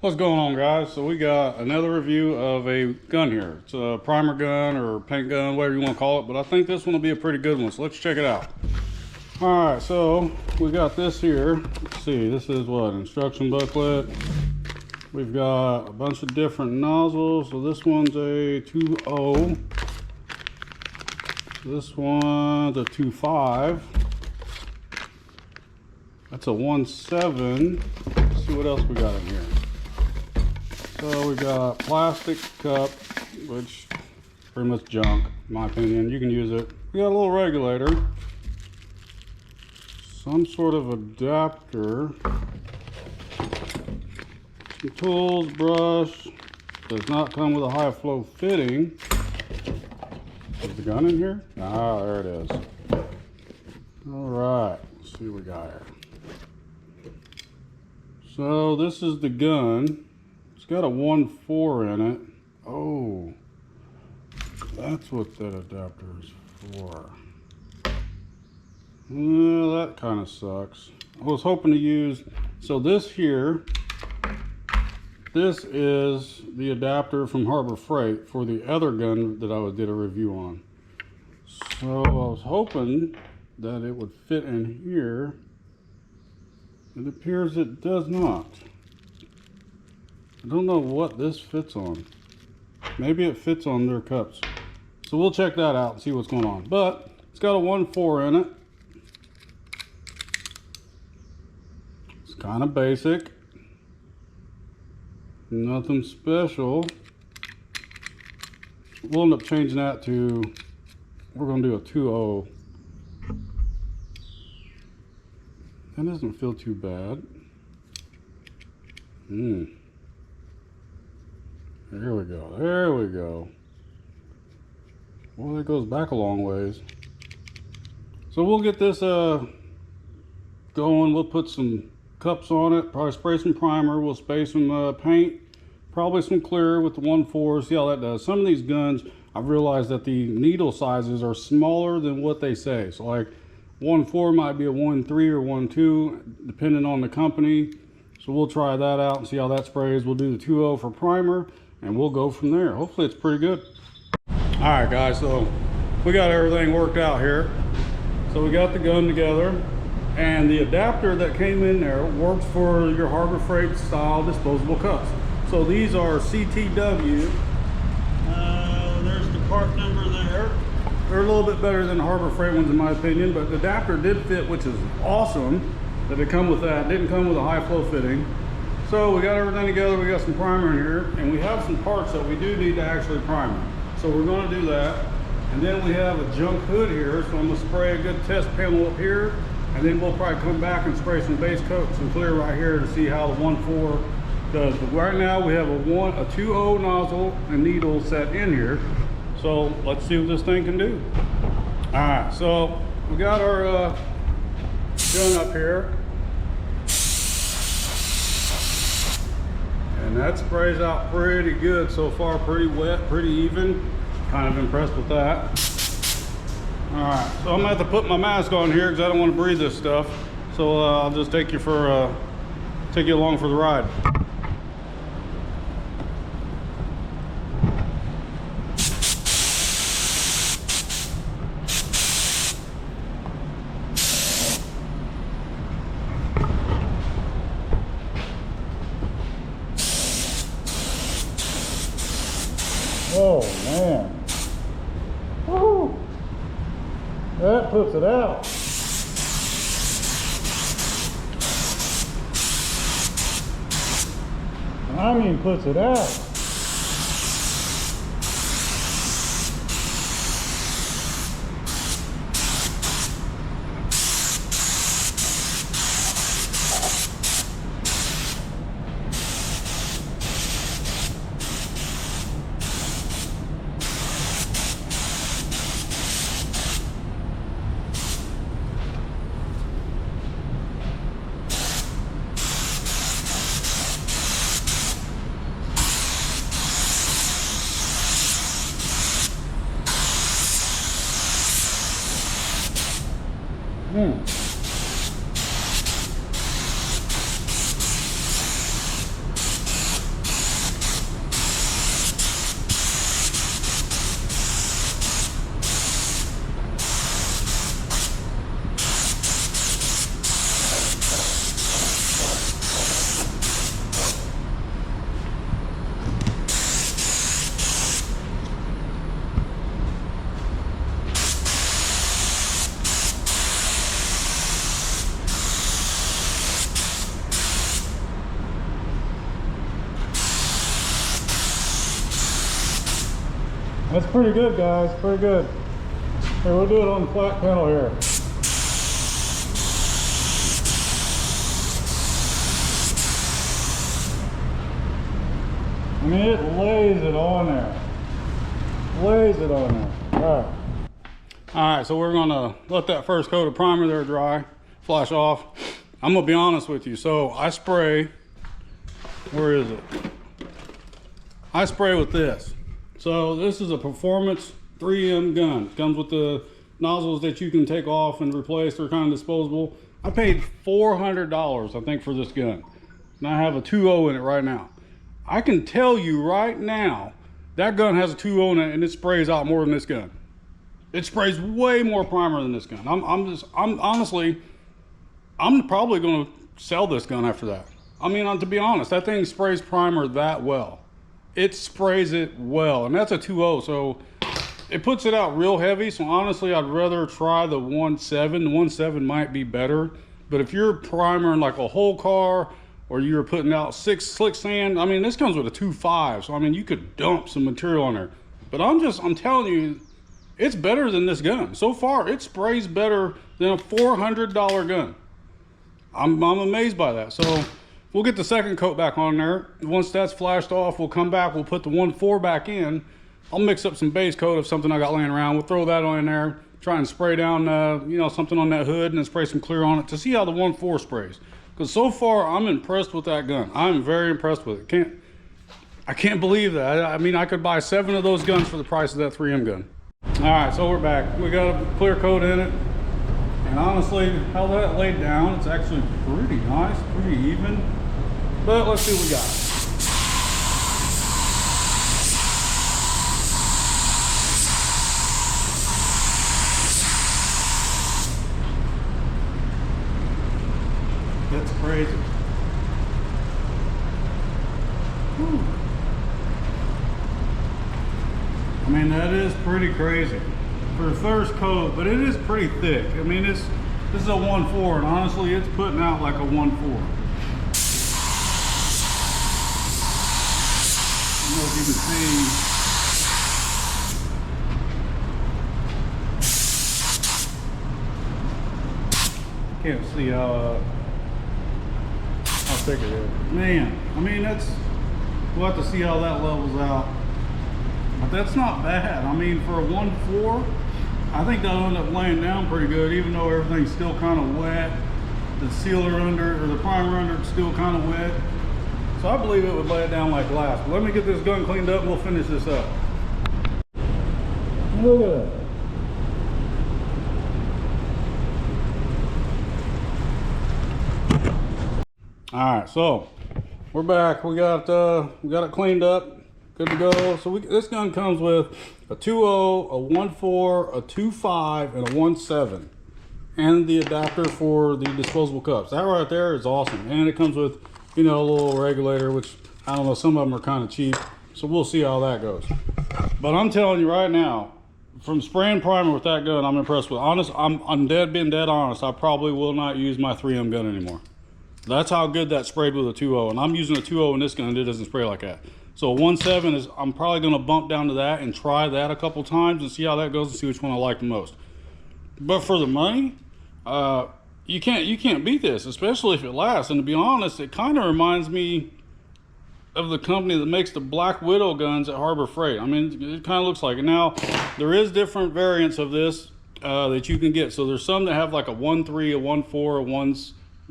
What's going on, guys? So we got another review of a gun here. It's a primer gun or paint gun, whatever you want to call it, but I think this one will be a pretty good one, so let's check it out. All right, so we got this here. Let's see, this is what, instruction booklet. We've got a bunch of different nozzles. So this one's a 2.0. This one's a 2.5. That's a 1.7. Let's see what else we got in here. So we got plastic cup, which is pretty much junk, in my opinion. You can use it. We got a little regulator. Some sort of adapter. Some tools, brush. Does not come with a high flow fitting. Is the gun in here? Ah, there it is. All right, let's see what we got here. So this is the gun. It's got a 1.4 in it. Oh, that's what that adapter is for. Well, that kind of sucks. I was hoping to use, so this here, this is the adapter from Harbor Freight for the other gun that I did a review on. So I was hoping that it would fit in here. It appears it does not. I don't know what this fits on. Maybe it fits on their cups. So we'll check that out and see what's going on. But it's got a 1.4 in it. It's kind of basic. Nothing special. We'll end up changing that to, we're going to do a 2.0. That doesn't feel too bad. There we go. There we go. Well, it goes back a long ways. So we'll get this going. We'll put some cups on it. Probably spray some primer. We'll spray some paint. Probably some clear with the 1.4. See how that does. Some of these guns, I've realized that the needle sizes are smaller than what they say. So like 1.4 might be a 1.3 or 1.2, depending on the company. So we'll try that out and see how that sprays. We'll do the 2.0 for primer, and we'll go from there. Hopefully it's pretty good. All right, guys, so we got everything worked out here. So we got the gun together, and the adapter that came in there works for your Harbor Freight style disposable cups. So these are CTW. There's the part number there. They're a little bit better than the Harbor Freight ones in my opinion, but the adapter did fit, which is awesome that it come with that. It didn't come with a high flow fitting. So we got everything together. We got some primer in here, and we have some parts that we do need to actually primer. So we're going to do that. And then we have a junk hood here, so I'm going to spray a good test panel up here, and then we'll probably come back and spray some base coat, some clear right here to see how the 1.4 does. But right now we have a 2.0 nozzle and needle set in here. So let's see what this thing can do. All right, so we got our gun up here. And that sprays out pretty good so far, pretty wet, pretty even. Kind of impressed with that. All right, so I'm gonna have to put my mask on here because I don't want to breathe this stuff. So I'll just take you along for the ride. Oh man, woo! That puts it out. I mean, puts it out. That's pretty good, guys, pretty good. Here, we'll do it on the flat pedal here. I mean, it lays it on there. Lays it on there. All right, so we're gonna let that first coat of primer there dry, flash off. I'm gonna be honest with you. So I spray, where is it? I spray with this. So this is a Performance 3M gun. It comes with the nozzles that you can take off and replace. They're kind of disposable. I paid $400, I think, for this gun. And I have a 2.0 in it right now. I can tell you right now, that gun has a 2.0 in it and it sprays out more than this gun. It sprays way more primer than this gun. I'm honestly, I'm probably gonna sell this gun after that. I mean, to be honest, that thing sprays primer that well. It sprays it well, and that's a 2.0, so it puts it out real heavy. So honestly, I'd rather try the 1.7. The 1.7 might be better, but if you're primering like a whole car, or you're putting out slick sand, I mean, this comes with a 2.5, so I mean, you could dump some material on there. But I'm telling you, it's better than this gun. So far, it sprays better than a $400 gun. I'm amazed by that. So we'll get the second coat back on there. Once that's flashed off, we'll come back, we'll put the 1.4 back in. I'll mix up some base coat of something I got laying around. We'll throw that on in there, try and spray down, you know, something on that hood, and then spray some clear on it to see how the 1.4 sprays. Because so far, I'm impressed with that gun. I'm very impressed with it. I can't believe that. I mean, I could buy 7 of those guns for the price of that 3M gun. All right, so we're back. We got a clear coat in it. And honestly, how that laid down, it's actually pretty nice, pretty even. But let's see what we got. That's crazy. Whew. I mean, that is pretty crazy for the first coat, but it is pretty thick. I mean, this is a 1.4, and honestly, it's putting out like a 1.4. I don't know if you can see. Can't see how thick it is. Man, I mean, we'll have to see how that levels out. But that's not bad. I mean, for a 1.4, I think that'll end up laying down pretty good, even though everything's still kind of wet. The sealer under, or the primer under it's still kind of wet. So I believe it would lay it down like glass. But let me get this gun cleaned up and we'll finish this up. Look at that. All right, so we're back. We got it cleaned up, good to go. So this gun comes with a 2.0, a 1.4, a 2.5, and a 1.7, and the adapter for the disposable cups. That right there is awesome, and it comes with, you know, a little regulator, which I don't know, some of them are kind of cheap. So we'll see how that goes. But I'm telling you right now, from spraying primer with that gun, I'm impressed with. I'm being dead honest. I probably will not use my 3M gun anymore. That's how good that sprayed with a 2.0, and I'm using a 2.0 in this gun, and it doesn't spray like that. So a 1.7 is, I'm probably gonna bump down to that and try that a couple times and see how that goes and see which one I like the most. But for the money, you can't beat this, especially if it lasts. And to be honest, it kind of reminds me of the company that makes the Black Widow guns at Harbor Freight. I mean, it kind of looks like it. Now, there is different variants of this that you can get. So there's some that have like a 1.3, a 1.4, a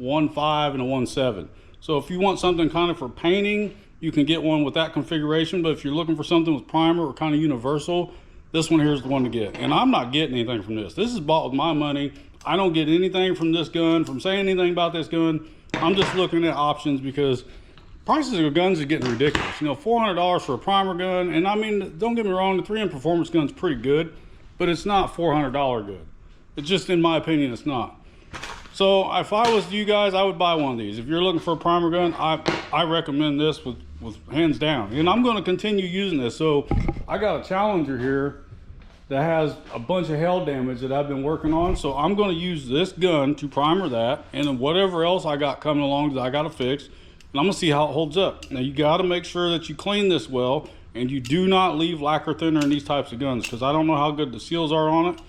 1.5, and a 1.7. So if you want something kind of for painting, you can get one with that configuration. But if you're looking for something with primer or kind of universal, this one here is the one to get. And I'm not getting anything from this. This is bought with my money. I don't get anything from this gun, from saying anything about this gun. I'm just looking at options because prices of guns are getting ridiculous. You know, $400 for a primer gun. And I mean, don't get me wrong, the 3M Performance gun's pretty good, but it's not $400 good. It's just, in my opinion, it's not. So if I was you guys, I would buy one of these. If you're looking for a primer gun, I recommend this with hands down. And I'm going to continue using this. So I got a Challenger here that has a bunch of hail damage that I've been working on. So I'm going to use this gun to primer that, and then whatever else I got coming along that I got to fix, and I'm going to see how it holds up. Now you got to make sure that you clean this well. And you do not leave lacquer thinner in these types of guns, because I don't know how good the seals are on it,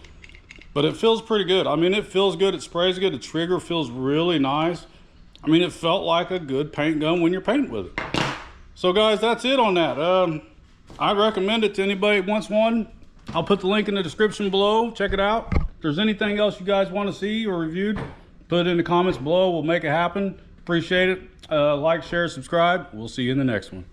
but it feels pretty good. I mean, it feels good, it sprays good, the trigger feels really nice. I mean, it felt like a good paint gun when you're painting with it. So guys, that's it on that. I recommend it to anybody who wants one. I'll put the link in the description below. Check it out. If there's anything else you guys want to see or reviewed, put it in the comments below. We'll make it happen. Appreciate it. Like, share, subscribe. We'll see you in the next one.